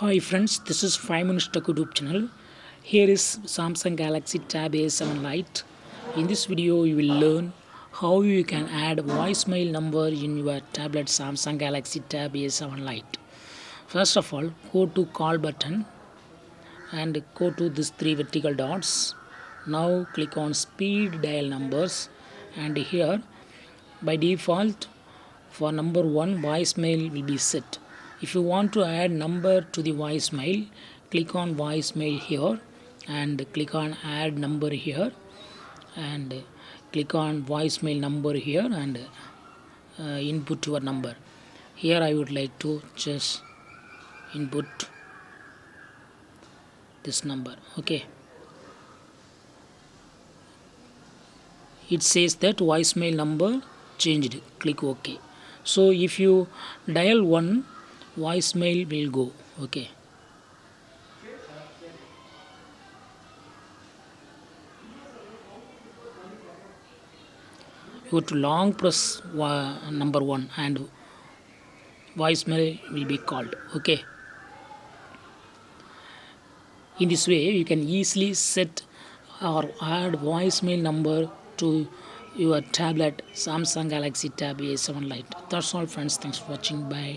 Hi friends, this is 5 Minutes Tech YouTube channel. Here is Samsung Galaxy Tab A7 Lite. In this video, you will learn how you can add voicemail number in your tablet Samsung Galaxy Tab A7 Lite. First of all, go to call button and go to these three vertical dots. Now click on speed dial numbers and here by default for number 1 voicemail will be set. If you want to add number to the voicemail, click on voicemail here and click on add number here and click on voicemail number here and input your number. Here I would like to just input this number. Okay, it says that voicemail number changed. Click OK. So if you dial 1, voicemail will go. Okay, you have to long press number 1 and voicemail will be called. Okay, in this way you can easily set or add voicemail number to your tablet Samsung Galaxy Tab A7 Lite. That's all friends, thanks for watching, bye.